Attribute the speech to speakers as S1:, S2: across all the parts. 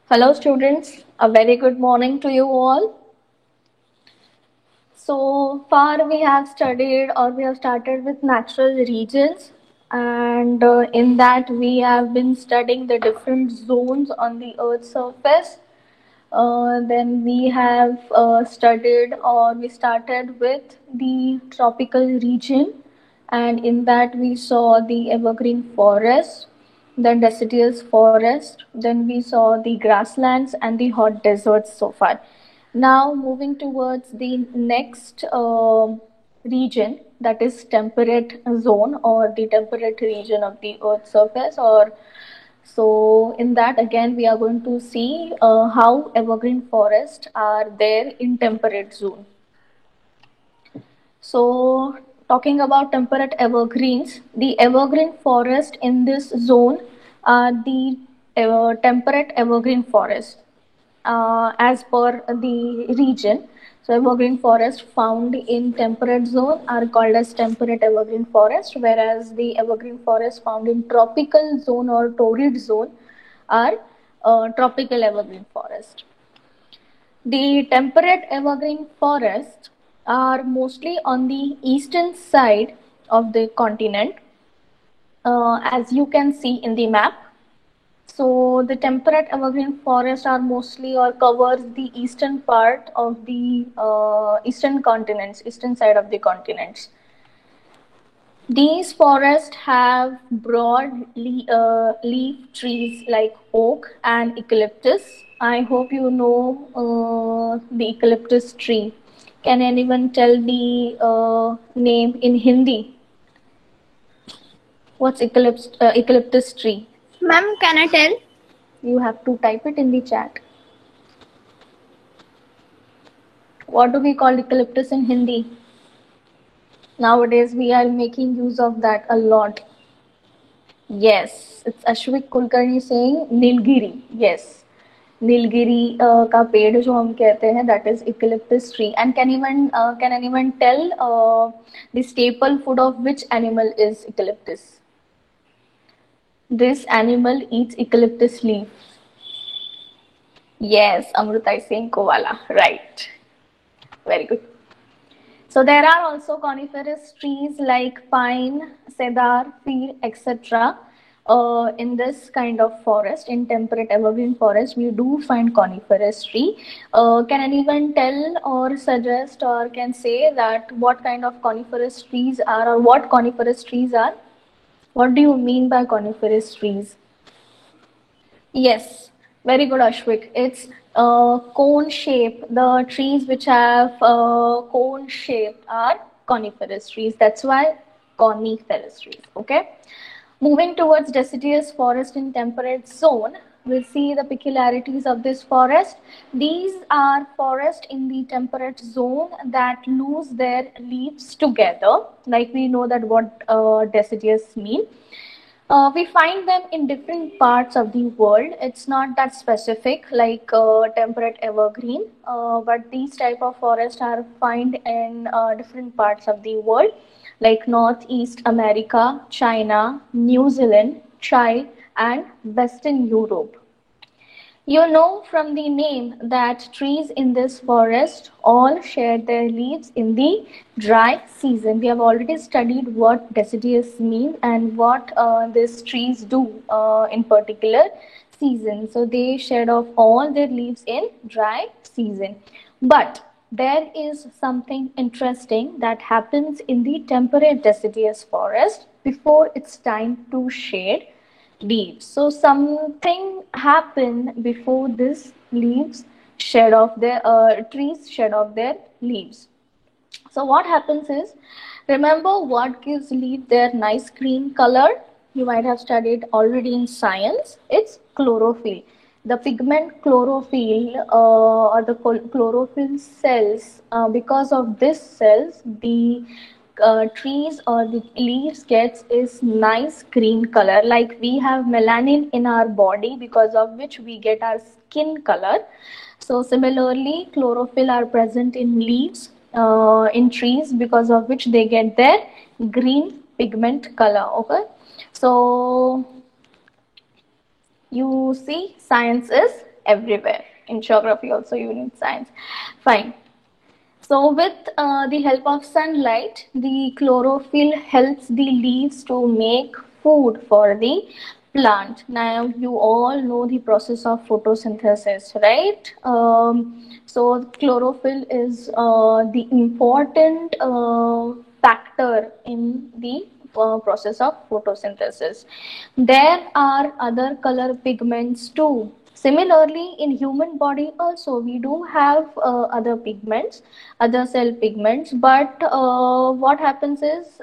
S1: Hello students, a very good morning to you all. So far we have studied or we have started with natural regions, and in that we have been studying the different zones on the earth's surface. Then we have studied or we started with the tropical region, and in that we saw the evergreen forest, then deciduous forest, then we saw the grasslands and the hot deserts so far. Now moving towards the next region, that is temperate zone or the temperate region of the earth's surface. Or so in that again we are going to see how evergreen forests are there in temperate zone. So talking about temperate evergreens, the evergreen forest in this zone are the temperate evergreen forest as per the region. So evergreen forest found in temperate zone are called as temperate evergreen forest, whereas the evergreen forest found in tropical zone or torrid zone are tropical evergreen forest. The temperate evergreen forests are mostly on the eastern side of the continent, as you can see in the map. So the temperate evergreen forests are mostly or covers the eastern part of the eastern continents, eastern side of the continents. These forests have broad leaf trees like oak and eucalyptus. I hope you know the eucalyptus tree. Can anyone tell the name in Hindi? What's eucalyptus tree?
S2: Ma'am, can I tell?
S1: You have to type it in the chat. What do we call eucalyptus in Hindi? Nowadays we are making use of that a lot. Yes, it's Ashwik Kulkarni saying Nilgiri. Yes, Nilgiri का पेड़ जो हम कहते हैं that is eucalyptus tree. And can anyone tell the staple food of which animal is eucalyptus? This animal eats eucalyptus leaf. Yes, Amrita is saying koala. Right. Very good. So there are also coniferous trees like pine, cedar, fir, etc. In this kind of forest, in temperate evergreen forest, we do find coniferous tree. Can anyone tell or suggest or can say that what kind of coniferous trees are or what coniferous trees are? What do you mean by coniferous trees? Yes, very good, Ashwik. It's cone shape. The trees which have cone shape are coniferous trees. That's why coniferous trees. Okay. Moving towards deciduous forest in temperate zone, we'll see the peculiarities of this forest. These are forests in the temperate zone that lose their leaves together. Like we know that what deciduous mean. We find them in different parts of the world. It's not that specific like temperate evergreen, but these type of forests are found in different parts of the world, like Northeast America, China, New Zealand, Chile, and Western Europe. You know from the name that trees in this forest all share their leaves in the dry season. We have already studied what deciduous mean and what these trees do in particular season. So they shed off all their leaves in dry season. But there is something interesting that happens in the temperate deciduous forest before it's time to shade leaves. So something happened before this leaves shed off their trees shed off their leaves. So what happens is, remember what gives leaf their nice green color? You might have studied already in science. It's chlorophyll. The pigment chlorophyll or the chlorophyll cells. Because of this cells, the trees or the leaves gets is nice green color. Like we have melanin in our body, because of which we get our skin color. So similarly, chlorophyll are present in leaves in trees, because of which they get their green pigment color. Okay, so you see, science is everywhere. In geography also you need science. Fine. So with the help of sunlight, the chlorophyll helps the leaves to make food for the plant. Now you all know the process of photosynthesis, right? So chlorophyll is the important factor in the process of photosynthesis. There are other color pigments too. Similarly, in human body also we do have other pigments, other cell pigments, but what happens is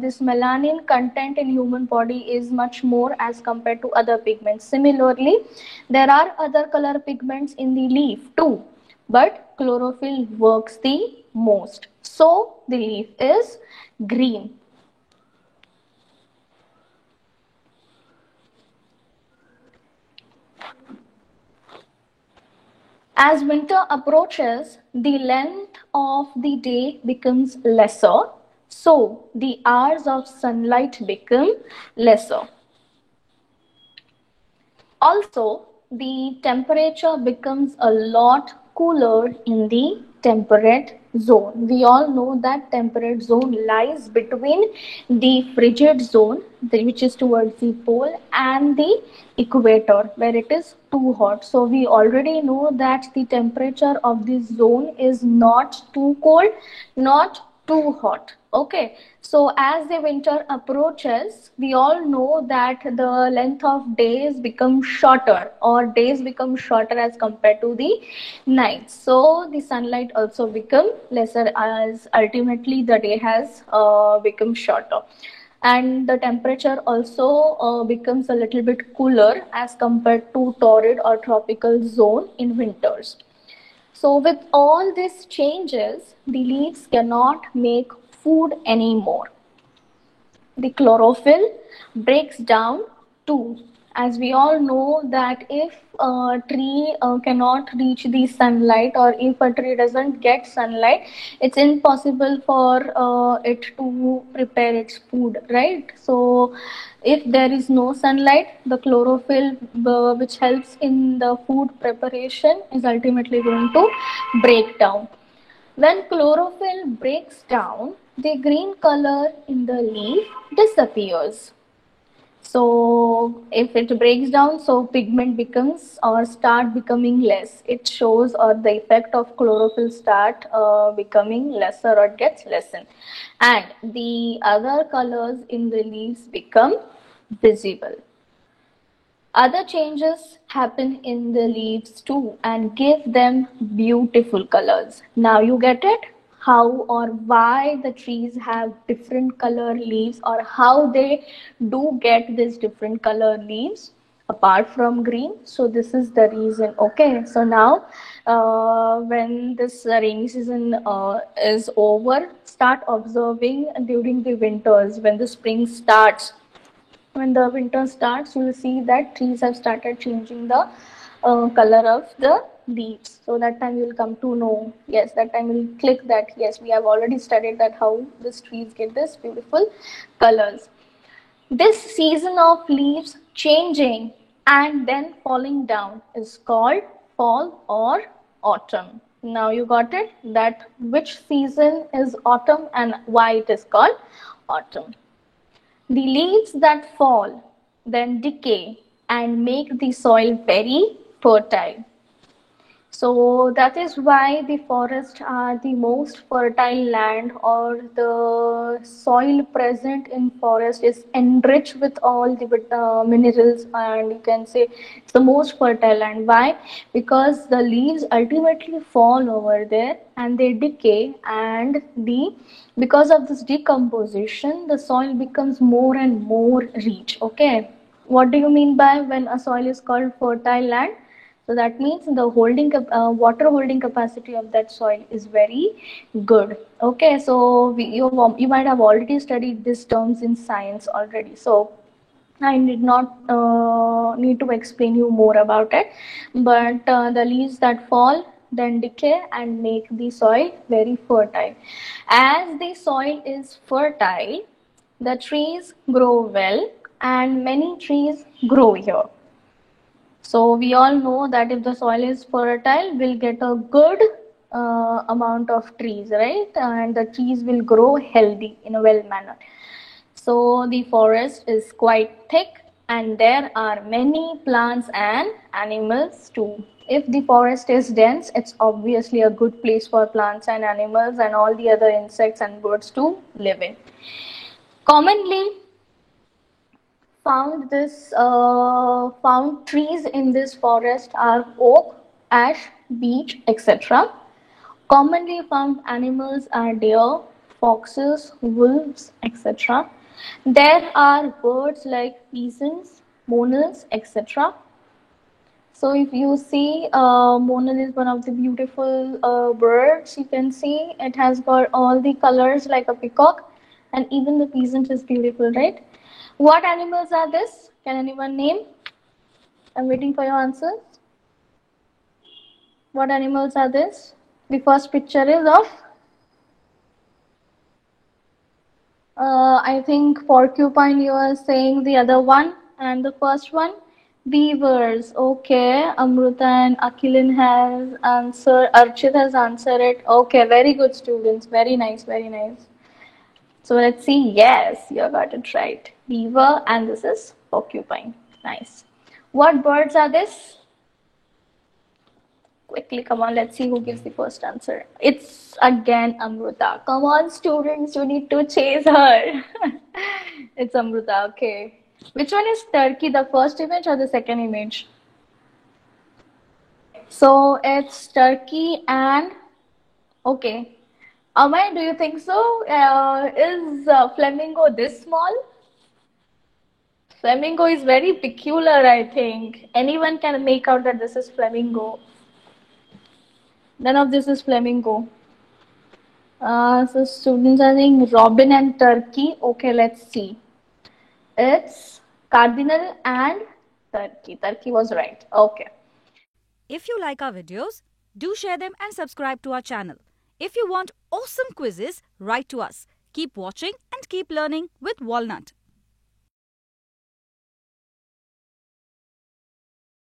S1: this melanin content in human body is much more as compared to other pigments. Similarly, there are other color pigments in the leaf too, but chlorophyll works the most. So the leaf is green. As winter approaches, the length of the day becomes lesser, so the hours of sunlight become lesser. Also, the temperature becomes a lot cooler in the temperate zone. We all know that temperate zone lies between the frigid zone, which is towards the pole, and the equator, where it is too hot. So we already know that the temperature of this zone is not too cold, not too hot. Okay, so as the winter approaches, we all know that the length of days become shorter, or days become shorter as compared to the nights. So the sunlight also become lesser, as ultimately the day has become shorter, and the temperature also becomes a little bit cooler as compared to torrid or tropical zone in winters. So with all these changes, the leaves cannot make food anymore. The chlorophyll breaks down too. As we all know that if a tree cannot reach the sunlight, or if a tree doesn't get sunlight, it's impossible for it to prepare its food, right? So if there is no sunlight, the chlorophyll which helps in the food preparation is ultimately going to break down. When chlorophyll breaks down, the green color in the leaf disappears. So if it breaks down, so pigment becomes or start becoming less. It shows, or the effect of chlorophyll start becoming lesser, or gets lessened, and the other colors in the leaves become visible. Other changes happen in the leaves too and give them beautiful colors. Now you get it? How or why the trees have different color leaves, or how they do get these different color leaves apart from green. So this is the reason. Okay, so now when this rainy season is over, start observing during the winters. When the spring starts, when the winter starts, you will see that trees have started changing the color of the leaves. So that time you will come to know, yes, that time you will click that yes, we have already studied that how these trees get this beautiful colors. This season of leaves changing and then falling down is called fall or autumn. Now you got it, that which season is autumn and why it is called autumn. The leaves that fall then decay and make the soil very fertile. So that is why the forests are the most fertile land, or the soil present in forest is enriched with all the minerals, and you can say it's the most fertile land. Why? Because the leaves ultimately fall over there and they decay, and the because of this decomposition, the soil becomes more and more rich. Okay, what do you mean by when a soil is called fertile land? So that means the water holding capacity of that soil is very good. Okay, so you might have already studied these terms in science already. So I did not need to explain you more about it. But the leaves that fall then decay and make the soil very fertile. As the soil is fertile, the trees grow well, and many trees grow here. So we all know that if the soil is fertile, we'll get a good amount of trees, right? And the trees will grow healthy in a well manner. So the forest is quite thick and there are many plants and animals too. If the forest is dense, it's obviously a good place for plants and animals and all the other insects and birds to live in. Commonly found trees in this forest are oak, ash, beech, etc. Commonly found animals are deer, foxes, wolves, etc. There are birds like pigeons, monals, etc. So if you see, monal is one of the beautiful birds. You can see it has got all the colors like a peacock, and even the pigeon is beautiful, right? What animals are this? Can anyone name? I'm waiting for your answers. What animals are this? The first picture is of, I think porcupine. You are saying the other one, and the first one, beavers. Okay, Amruta and Akilin has answered. Archit has answered it. Okay, very good students. Very nice, very nice. So let's see. Yes, you got it right. Beaver, and this is porcupine. Nice. What birds are this? Quickly, come on, let's see who gives the first answer. It's again Amruta. Come on, students, you need to chase her. It's Amruta, okay. Which one is turkey, the first image or the second image? So it's turkey and okay. Amay, do you think so? Is flamingo this small? Flamingo is very peculiar, I think. Anyone can make out that this is flamingo. None of this is flamingo. So students are saying robin and turkey. Okay, let's see. It's cardinal and turkey. Turkey was right. Okay.
S2: If you like our videos, do share them and subscribe to our channel. If you want awesome quizzes, write to us. Keep watching and keep learning with Walnut.